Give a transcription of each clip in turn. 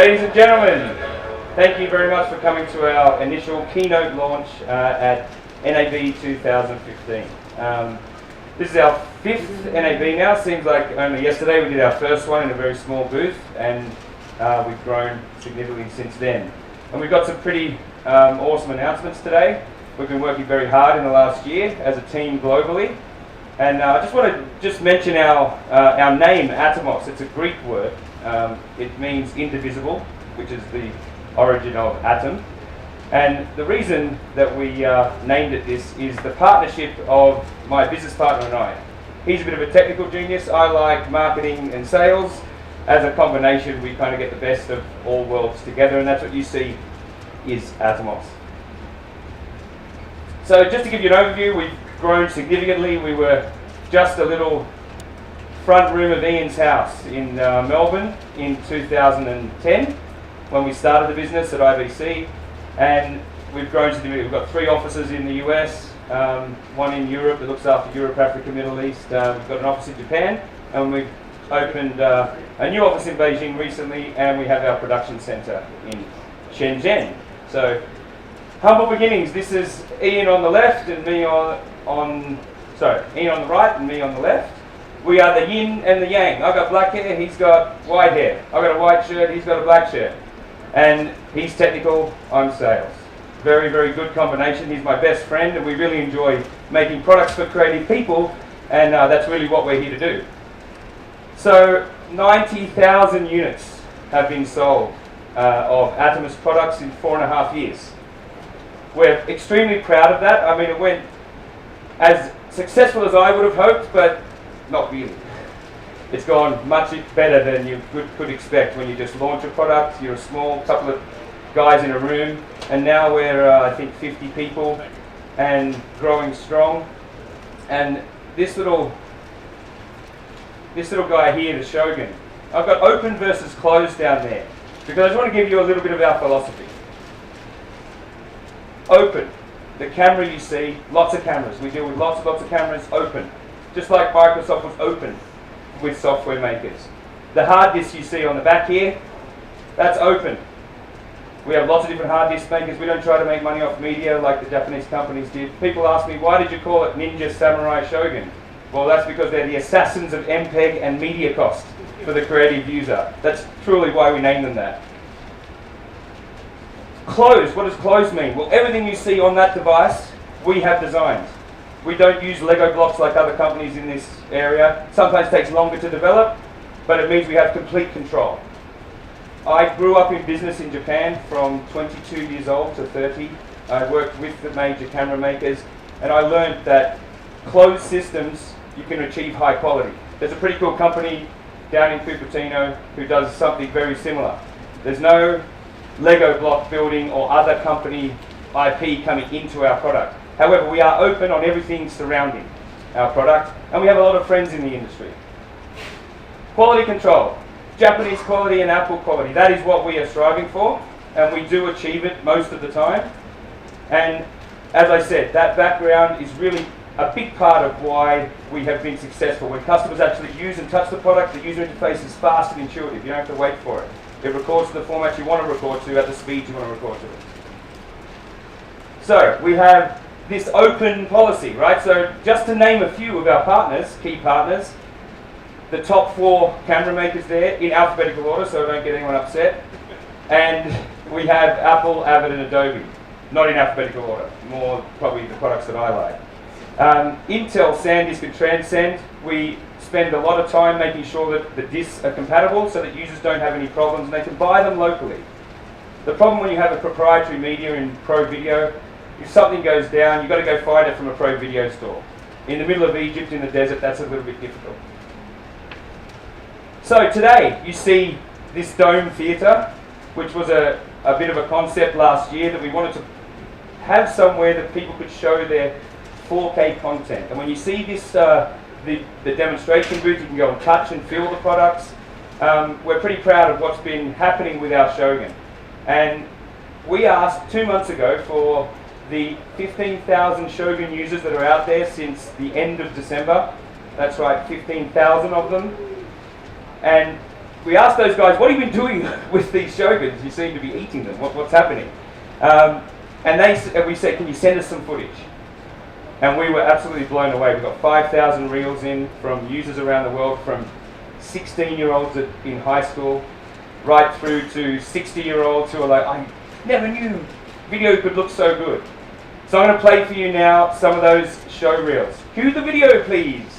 Ladies and gentlemen, thank you very much for coming to our initial keynote launch at NAB2015. This is our 5th NAB now. Seems like only yesterday we did our first one in a very small booth, and we've grown significantly since then. And we've got some pretty awesome announcements today. We've been working very hard in the last year as a team globally. And I just want to mention our name, Atomos. It's a Greek word. It means indivisible, which is the origin of atom. And the reason that we named it this is the partnership of my business partner and I. He's a bit of a technical genius. I like marketing and sales. As a combination, we kind of get the best of all worlds together, and that's what you see is Atomos. So just to give you an overview, we've grown significantly. We were just a little front room of Ian's house in Melbourne in 2010 when we started the business at IBC, and we've grown significantly. We've got 3 offices in the US, one in Europe that looks after Europe, Africa, Middle East. We've got an office in Japan, and we've opened a new office in Beijing recently, and we have our production center in Shenzhen. So humble beginnings. This is Ian on the left and me Ian on the right and me on the left. We are the yin and the yang. I've got black hair, he's got white hair. I've got a white shirt, he's got a black shirt. And he's technical, I'm sales. Very, very good combination. He's my best friend, and we really enjoy making products for creative people, and that's really what we're here to do. So 90,000 units have been sold of Atomos products in 4.5 years. We're extremely proud of that. I mean, it went as successful as I would have hoped, but not really. It's gone much better than you could expect when you just launch a product. You're a small couple of guys in a room, and now we're I think 50 people and growing strong. And this little guy here, the Shogun, I've got open versus closed down there because I just want to give you a little bit of our philosophy. Open, the camera you see, lots of cameras. We deal with lots of cameras. Open, just like Microsoft was open with software makers. The hard disk you see on the back here, that's open. We have lots of different hard disk makers. We don't try to make money off media like the Japanese companies did. People ask me, why did you call it Ninja Samurai Shogun? Well, that's because they're the assassins of MPEG and media cost for the creative user. That's truly why we named them that. Closed, what does closed mean? Well, everything you see on that device, we have designed. We don't use Lego blocks like other companies in this area. Sometimes it takes longer to develop, but it means we have complete control. I grew up in business in Japan from 22 years old to 30. I worked with the major camera makers, and I learned that closed systems, you can achieve high quality. There's a pretty cool company down in Cupertino who does something very similar. There's no Lego block building or other company IP coming into our product. However, we are open on everything surrounding our product, and we have a lot of friends in the industry. Quality control, Japanese quality and Apple quality, that is what we are striving for, and we do achieve it most of the time. And as I said, that background is really a big part of why we have been successful. When customers actually use and touch the product, the user interface is fast and intuitive. You don't have to wait for it. It records to the format you want to record to at the speed you want to record to it. So we have this open policy, right? So just to name a few of our partners, key partners, the top 4 camera makers there in alphabetical order, so don't get anyone upset. And we have Apple, Avid, and Adobe. Not in alphabetical order, more probably the products that I like. Intel, SanDisk, and Transcend, we spend a lot of time making sure that the disks are compatible so that users don't have any problems and they can buy them locally. The problem when you have a proprietary media in Pro Video, if something goes down, you've got to go find it from a Pro Video store. In the middle of Egypt, in the desert, that's a little bit difficult. So today, you see this dome theatre, which was a bit of a concept last year that we wanted to have somewhere that people could show their 4K content. And when you see this, the demonstration booth, you can go and touch and feel the products. We're pretty proud of what's been happening with our Shogun. And we asked 2 months ago for the 15,000 Shogun users that are out there since the end of December. That's right, 15,000 of them. And we asked those guys, what have you been doing with these Shoguns? You seem to be eating them. What's happening? And we said, can you send us some footage? And we were absolutely blown away. We got 5,000 reels in from users around the world, from 16-year-olds in high school, right through to 60-year-olds who are like, I never knew video could look so good. So I'm going to play for you now some of those show reels. Cue the video, please.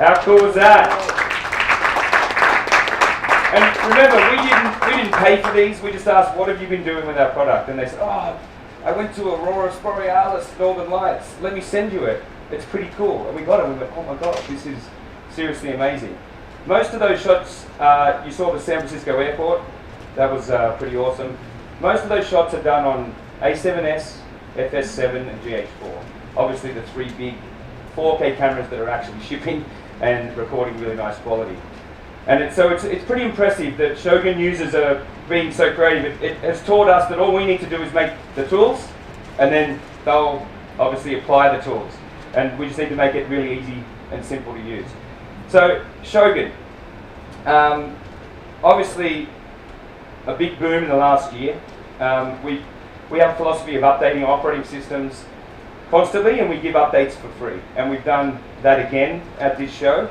How cool was that? And remember, we didn't pay for these. We just asked, what have you been doing with our product? And they said, oh, I went to Aurora Borealis, Northern Lights. Let me send you it. It's pretty cool. And we got it. And we went, oh my God, this is seriously amazing. Most of those shots, you saw the San Francisco airport. That was pretty awesome. Most of those shots are done on A7S, FS7, and GH4. Obviously, the three big 4K cameras that are actually shipping and recording really nice quality. And so it's pretty impressive that Shogun users are being so creative. It has taught us that all we need to do is make the tools, and then they'll obviously apply the tools. And we just need to make it really easy and simple to use. So Shogun, obviously a big boom in the last year. We have a philosophy of updating operating systems constantly, and we give updates for free. And we've done that again at this show.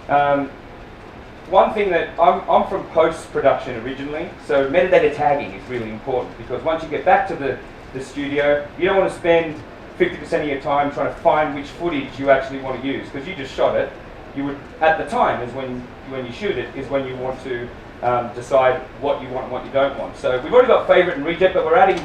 One thing that I'm from post-production originally, so metadata tagging is really important, because once you get back to the studio, you don't want to spend 50% of your time trying to find which footage you actually want to use, because you just shot it. You would, at the time, is when you shoot it, is when you want to decide what you want and what you don't want. So we've already got favorite and reject, but we're adding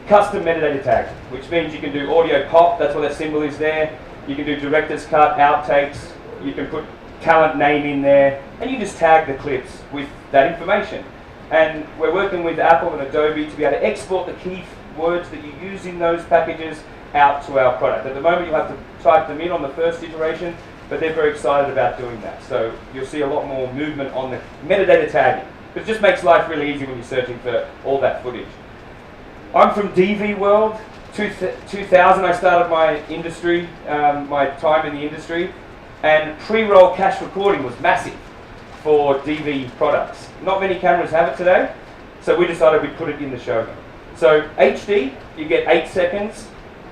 custom metadata tags, which means you can do audio pop, that's what that symbol is there. You can do director's cut, outtakes, you can put talent name in there, and you just tag the clips with that information. And we're working with Apple and Adobe to be able to export the key words that you use in those packages out to our product. At the moment you'll have to type them in on the first iteration, but they're very excited about doing that. So you'll see a lot more movement on the metadata tagging. It just makes life really easy when you're searching for all that footage. I'm from DV world. 2000 I started my industry, my time in the industry, and pre-roll cache recording was massive for DV products. Not many cameras have it today, so we decided we'd put it in the Shogun. So HD, you get 8 seconds,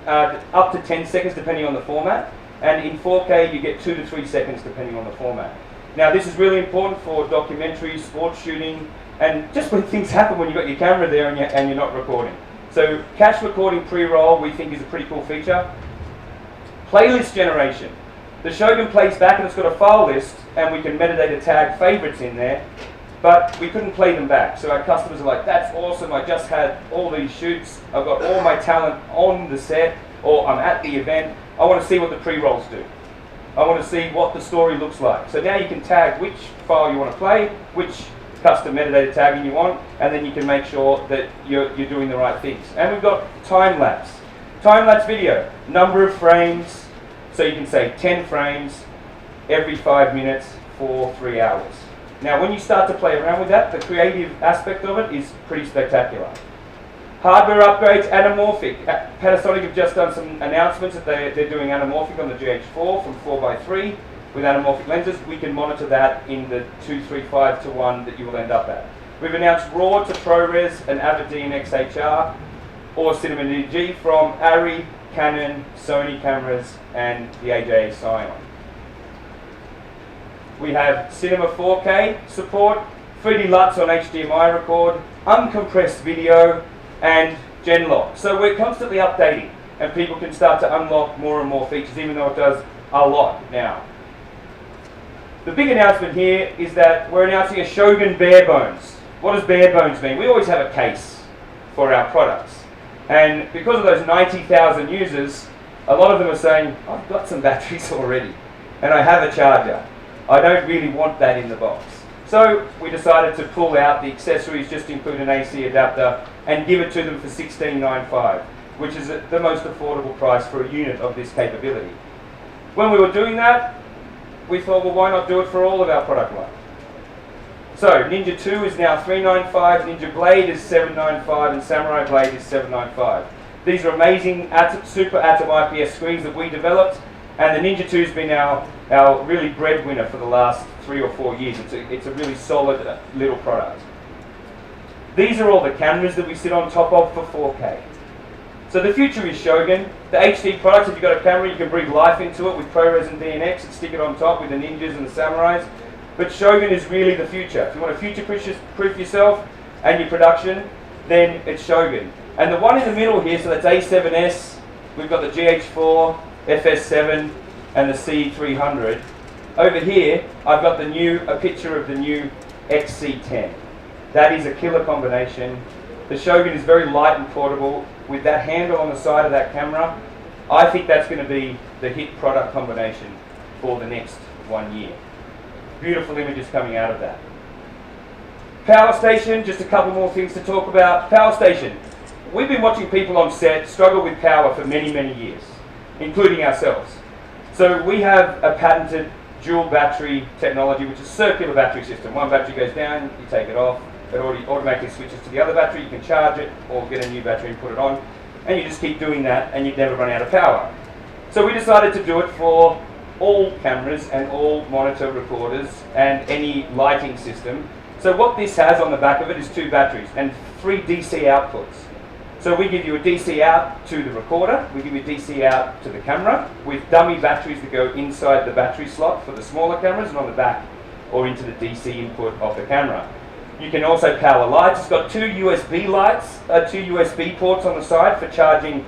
up to 10 seconds depending on the format, and in 4K you get 2 to 3 seconds depending on the format. Now this is really important for documentaries, sports shooting, and just when things happen when you've got your camera there and you're not recording. So cache recording pre-roll we think is a pretty cool feature. Playlist generation. The Shogun plays back and it's got a file list and we can metadata tag favorites in there, but we couldn't play them back. So our customers are like, that's awesome, I just had all these shoots, I've got all my talent on the set, or I'm at the event, I want to see what the pre-rolls do. I want to see what the story looks like. So now you can tag which file you want to play, which custom metadata tagging you want, and then you can make sure that you're doing the right things. And we've got time-lapse. Time-lapse video, number of frames, so you can say 10 frames every 5 minutes for 3 hours. Now when you start to play around with that, the creative aspect of it is pretty spectacular. Hardware upgrades, anamorphic. Panasonic have just done some announcements that they're doing anamorphic on the GH4 from 4x3 with anamorphic lenses. We can monitor that in the 235 to 1 that you will end up at. We've announced RAW to ProRes and Avid DNX HR or Cinema DG from Arri, Canon, Sony cameras and the AJ Scion. We have Cinema 4K support, 3D LUTs on HDMI record, uncompressed video, and Genlock. So we're constantly updating and people can start to unlock more and more features, even though it does a lot now. The big announcement here is that we're announcing a Shogun bare bones. What does bare bones mean? We always have a case for our products. And because of those 90,000 users, a lot of them are saying, I've got some batteries already and I have a charger. I don't really want that in the box. So we decided to pull out the accessories, just include an AC adapter and give it to them for $16.95, which is the most affordable price for a unit of this capability. When we were doing that, we thought, well, why not do it for all of our product line? So Ninja 2 is now $395, Ninja Blade is $795, and Samurai Blade is $795. These are amazing Super Atom IPS screens that we developed, and the Ninja 2 has been our really breadwinner for the last 3 or 4 years. It's a really solid little product. These are all the cameras that we sit on top of for 4K. So the future is Shogun. The HD products, if you've got a camera, you can breathe life into it with ProRes and DNX and stick it on top with the Ninjas and the Samurais. But Shogun is really the future. If you want to future-proof yourself and your production, then it's Shogun. And the one in the middle here, so that's A7S, we've got the GH4, FS7, and the C300. Over here, I've got a picture of the new XC10. That is a killer combination. The Shogun is very light and portable. With that handle on the side of that camera, I think that's going to be the hit product combination for the next 1 year. Beautiful images coming out of that. Power station, just a couple more things to talk about. Power station. We've been watching people on set struggle with power for many, many years, including ourselves. So we have a patented dual battery technology, which is a circular battery system. One battery goes down, you take it off, it automatically switches to the other battery, you can charge it or get a new battery and put it on, and you just keep doing that and you'd never run out of power. So we decided to do it for all cameras and all monitor recorders and any lighting system. So what this has on the back of it is 2 batteries and 3 DC outputs. So we give you a DC out to the recorder, we give you a DC out to the camera with dummy batteries that go inside the battery slot for the smaller cameras and on the back or into the DC input of the camera. You can also power lights. It's got 2 USB lights, 2 USB ports on the side for charging.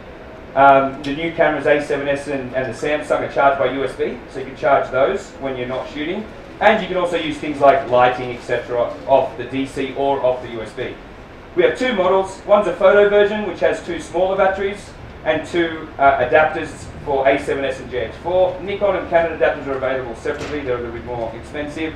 The new cameras A7S and the Samsung are charged by USB, so you can charge those when you're not shooting. And you can also use things like lighting, etc. off the DC or off the USB. We have 2 models. One's a photo version, which has 2 smaller batteries and 2 adapters for A7S and GH4. Nikon and Canon adapters are available separately. They're a little bit more expensive.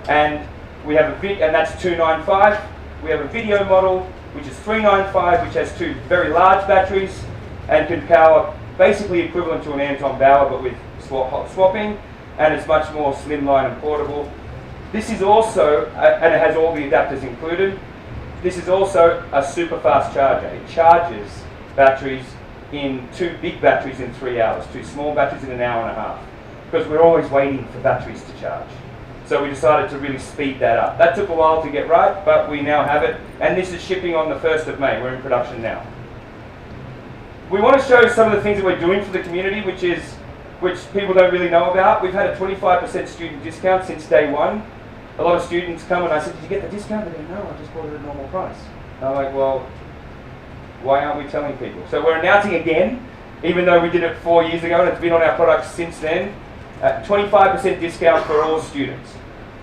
And we have and that's $295. We have a video model, which is $395, which has 2 very large batteries and can power basically equivalent to an Anton Bauer, but with swapping, and it's much more slimline and portable. This is also, and it has all the adapters included. this is also a super fast charger. It charges batteries in 2 big batteries in 3 hours, 2 small batteries in an hour and a half, because we're always waiting for batteries to charge. So we decided to really speed that up. That took a while to get right, but we now have it, and this is shipping on the 1st of May. We're in production now. We want to show some of the things that we're doing for the community, which people don't really know about. We've had a 25% student discount since day one. A lot of students come and I said, did you get the discount? They go, no, I just bought it at normal price. And I'm like, well, why aren't we telling people? So we're announcing again, even though we did it 4 years ago and it's been on our products since then, 25% discount for all students.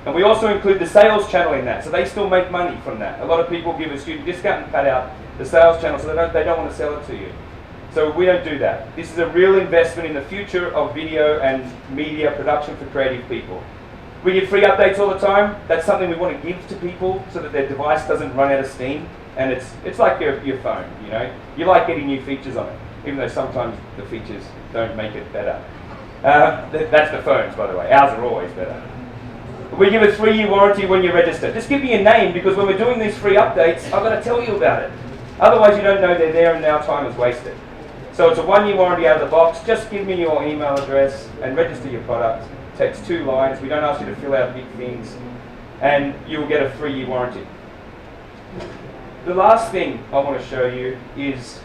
And we also include the sales channel in that, so they still make money from that. A lot of people give a student discount and cut out the sales channel, so they don't want to sell it to you. So we don't do that. This is a real investment in the future of video and media production for creative people. We give free updates all the time. That's something we want to give to people so that their device doesn't run out of steam. And it's like your phone, you know. You like getting new features on it, even though sometimes the features don't make it better. That's the phones, by the way. Ours are always better. We give a 3-year warranty when you register. Just give me a name, because when we're doing these free updates, I've got to tell you about it. Otherwise you don't know they're there and now time is wasted. So it's a 1-year warranty out of the box. Just give me your email address and register your product. It takes 2 lines. We don't ask you to fill out big things. And you'll get a 3-year warranty. The last thing I want to show you is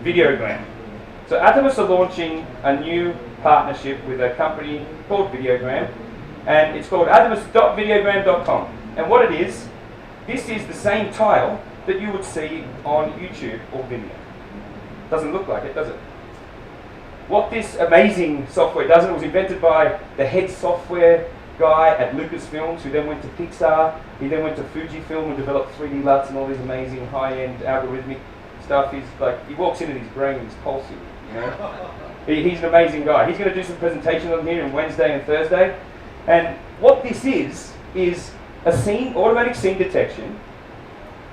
Videogram. So Atomos are launching a new partnership with a company called Videogram. And it's called Atomos.videogram.com. And what it is, this is the same tile that you would see on YouTube or Vimeo. Doesn't look like it, does it? What this amazing software does, it was invented by the head software guy at Lucasfilms, who then went to Pixar. He then went to Fujifilm and developed 3D LUTs and all these amazing high-end algorithmic stuff. He's like, he walks in and his brain is pulsing, you know? He's an amazing guy. He's going to do some presentations on here on Wednesday and Thursday. And what this is a scene, automatic scene detection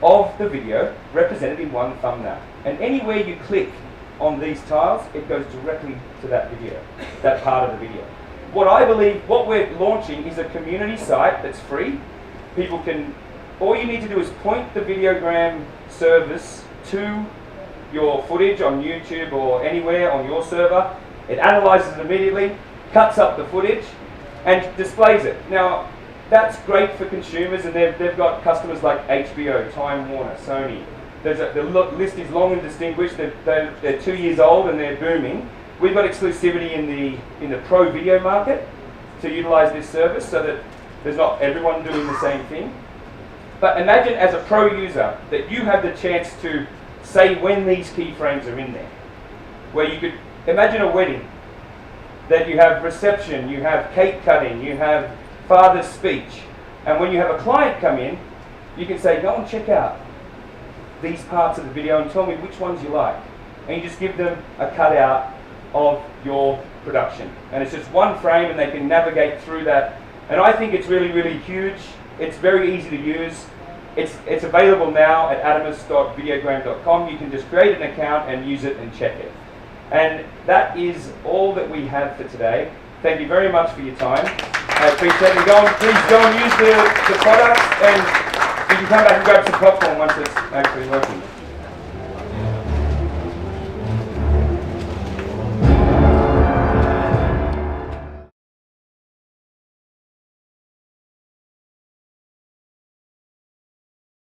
of the video represented in one thumbnail. And anywhere you click on these tiles, it goes directly to that video, that part of the video. What I believe, what we're launching is a community site that's free. People can, all you need to do is point the Videogram service to your footage on YouTube or anywhere on your server. It analyzes it immediately, cuts up the footage, and displays it. Now, that's great for consumers, and they've got customers like HBO, Time Warner, Sony. The list is long and distinguished. They're 2 years old and they're booming. We've got exclusivity in the pro video market to utilize this service, so that there's not everyone doing the same thing. But imagine as a pro user that you have the chance to say when these keyframes are in there. Where you could imagine a wedding, that you have reception, you have cake cutting, you have father's speech, and when you have a client come in, you can say, go and check out these parts of the video and tell me which ones you like. And you just give them a cutout of your production. And it's just one frame and they can navigate through that. And I think it's really, really huge. It's very easy to use. It's available now at atomos.videogram.com. You can just create an account and use it and check it. And that is all that we have for today. Thank you very much for your time. I appreciate it. Please go and use the product, and you can come back and grab some popcorn once it's actually working.